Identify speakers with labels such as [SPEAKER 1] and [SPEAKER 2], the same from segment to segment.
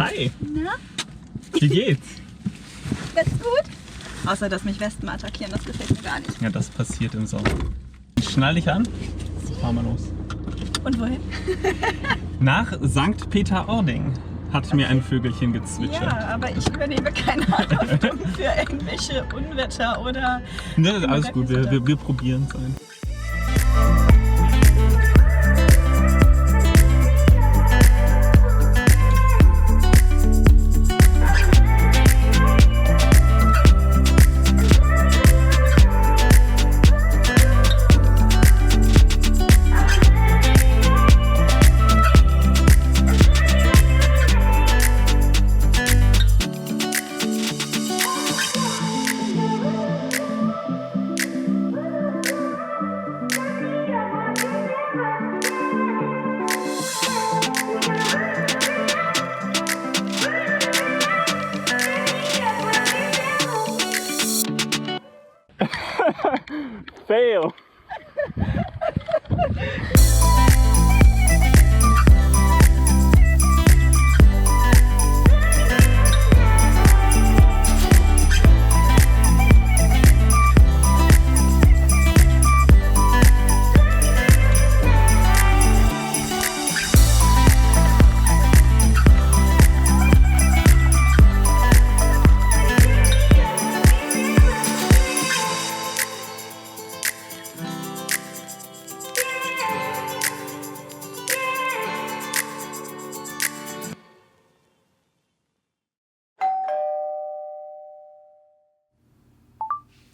[SPEAKER 1] Hi!
[SPEAKER 2] Na?
[SPEAKER 1] Wie geht's?
[SPEAKER 2] Ganz gut. Außer, dass mich Wespen attackieren, das gefällt mir gar nicht.
[SPEAKER 1] Ja, das passiert im Sommer. Schnall dich an. Fahren wir los.
[SPEAKER 2] Und wohin?
[SPEAKER 1] Nach St. Peter-Ording hat mir ein Vögelchen gezwitschert.
[SPEAKER 2] Ja, aber ich übernehme keine Haftung für irgendwelche Unwetter oder...
[SPEAKER 1] Ne, alles gut, wir probieren es ein. Fail!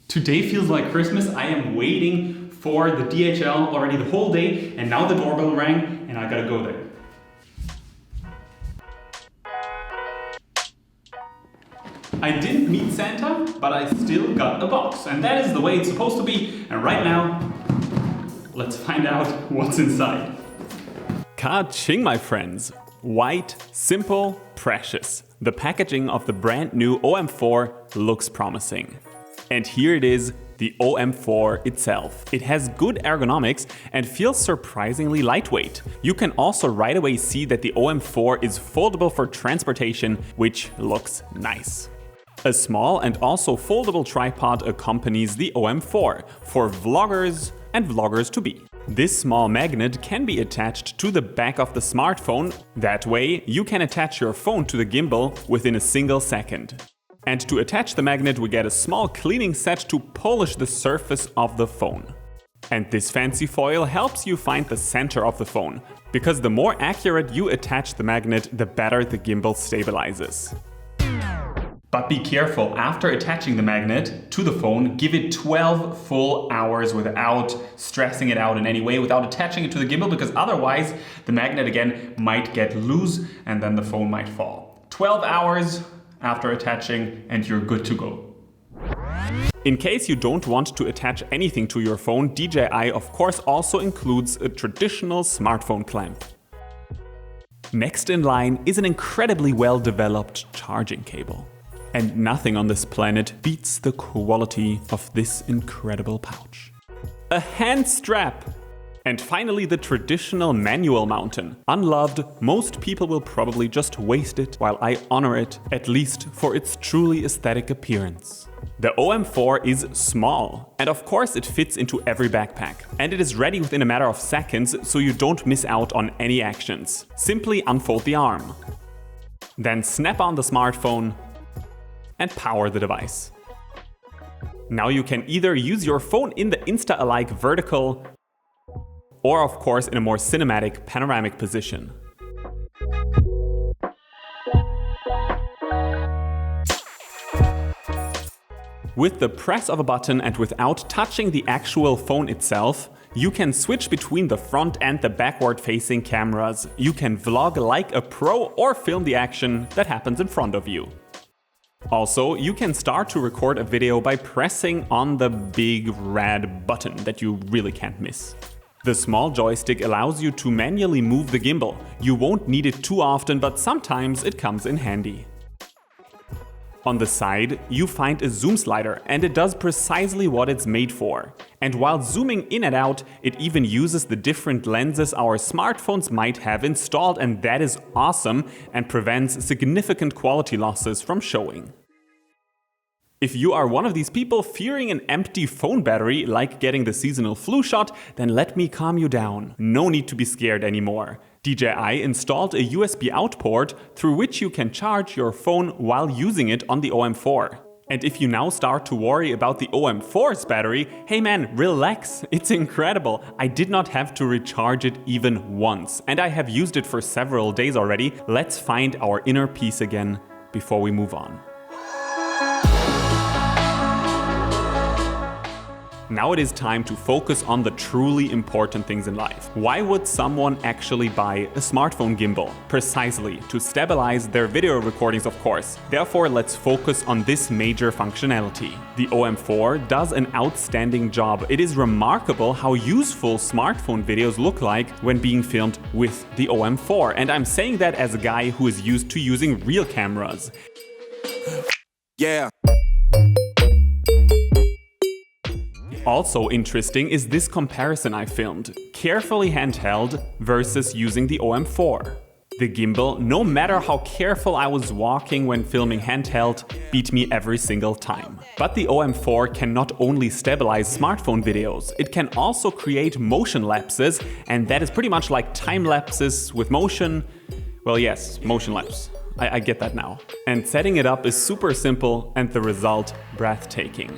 [SPEAKER 3] Today feels like Christmas. I am waiting for the DHL already the whole day, and now the doorbell rang and I gotta go there. I didn't meet Santa, but I still got a box, and that is the way it's supposed to be. And right now, let's find out what's inside.
[SPEAKER 4] Ka-ching, my friends! White, simple, precious. The packaging of the brand new OM4 looks promising. And here it is, the OM4 itself. It has good ergonomics and feels surprisingly lightweight. You can also right away see that the OM4 is foldable for transportation, which looks nice. A small and also foldable tripod accompanies the OM4 for vloggers and vloggers-to-be. This small magnet can be attached to the back of the smartphone. That way, you can attach your phone to the gimbal within a single second. And to attach the magnet, we get a small cleaning set to polish the surface of the phone. And this fancy foil helps you find the center of the phone, because the more accurate you attach the magnet, the better the gimbal stabilizes.
[SPEAKER 3] But be careful, after attaching the magnet to the phone, give it 12 full hours without stressing it out in any way, without attaching it to the gimbal, because otherwise the magnet again might get loose and then the phone might fall. 12 hours after attaching and you're good to go.
[SPEAKER 4] In case you don't want to attach anything to your phone, DJI of course also includes a traditional smartphone clamp. Next in line is an incredibly well developed charging cable. And nothing on this planet beats the quality of this incredible pouch. A hand strap! And finally, the traditional manual mountain. Unloved, most people will probably just waste it, while I honor it, at least for its truly aesthetic appearance. The OM4 is small, and of course it fits into every backpack. And it is ready within a matter of seconds, so you don't miss out on any actions. Simply unfold the arm. Then snap on the smartphone and power the device. Now you can either use your phone in the Insta-alike vertical, or of course in a more cinematic panoramic position. With the press of a button and without touching the actual phone itself, you can switch between the front and the backward-facing cameras. You can vlog like a pro or film the action that happens in front of you. Also, you can start to record a video by pressing on the big red button that you really can't miss. The small joystick allows you to manually move the gimbal. You won't need it too often, but sometimes it comes in handy. On the side, you find a zoom slider, and it does precisely what it's made for. And while zooming in and out, it even uses the different lenses our smartphones might have installed, and that is awesome and prevents significant quality losses from showing. If you are one of these people fearing an empty phone battery, like getting the seasonal flu shot, then let me calm you down. No need to be scared anymore. DJI installed a USB out port through which you can charge your phone while using it on the OM4. And if you now start to worry about the OM4's battery, hey man, relax, it's incredible. I did not have to recharge it even once, and I have used it for several days already. Let's find our inner peace again before we move on. Now it is time to focus on the truly important things in life. Why would someone actually buy a smartphone gimbal? Precisely, to stabilize their video recordings, of course. Therefore, let's focus on this major functionality. The OM4 does an outstanding job. It is remarkable how useful smartphone videos look like when being filmed with the OM4. And I'm saying that as a guy who is used to using real cameras.
[SPEAKER 5] Yeah.
[SPEAKER 4] Also interesting is this comparison I filmed, carefully handheld versus using the OM4. The gimbal, no matter how careful I was walking when filming handheld, beat me every single time. But the OM4 can not only stabilize smartphone videos, it can also create motion lapses, and that is pretty much like time lapses with motion. Well, yes, motion lapse. I get that now. And setting it up is super simple and the result breathtaking.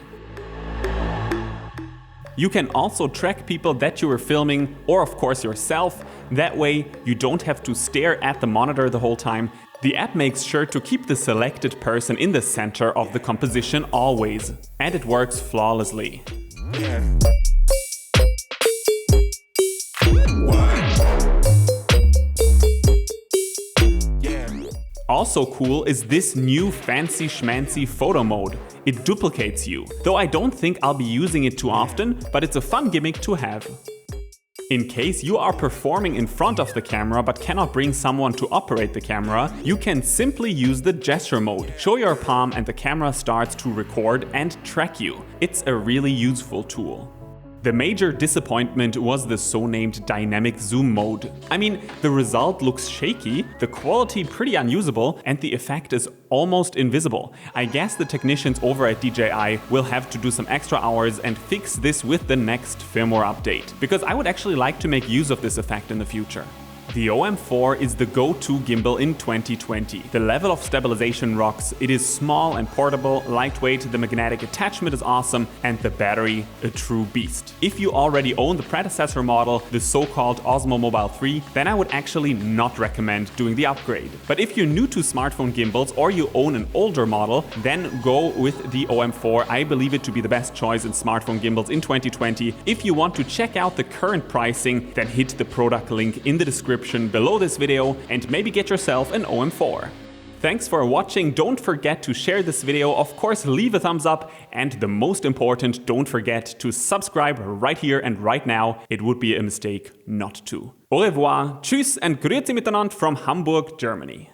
[SPEAKER 4] You can also track people that you are filming, or of course yourself. That way you don't have to stare at the monitor the whole time. The app makes sure to keep the selected person in the center of the composition always. And it works flawlessly. Also cool is this new fancy schmancy photo mode. It duplicates you, though I don't think I'll be using it too often, but it's a fun gimmick to have. In case you are performing in front of the camera but cannot bring someone to operate the camera, you can simply use the gesture mode. Show your palm and the camera starts to record and track you. It's a really useful tool. The major disappointment was the so-named dynamic zoom mode. I mean, the result looks shaky, the quality pretty unusable, and the effect is almost invisible. I guess the technicians over at DJI will have to do some extra hours and fix this with the next firmware update, because I would actually like to make use of this effect in the future. The OM4 is the go-to gimbal in 2020. The level of stabilization rocks, it is small and portable, lightweight, the magnetic attachment is awesome, and the battery a true beast. If you already own the predecessor model, the so-called Osmo Mobile 3, then I would actually not recommend doing the upgrade. But if you're new to smartphone gimbals or you own an older model, then go with the OM4. I believe it to be the best choice in smartphone gimbals in 2020. If you want to check out the current pricing, then hit the product link in the description below this video and maybe get yourself an OM4. Thanks for watching, don't forget to share this video, of course leave a thumbs up, and the most important, don't forget to subscribe right here and right now, it would be a mistake not to. Au revoir, tschüss and grüezi miteinander from Hamburg, Germany.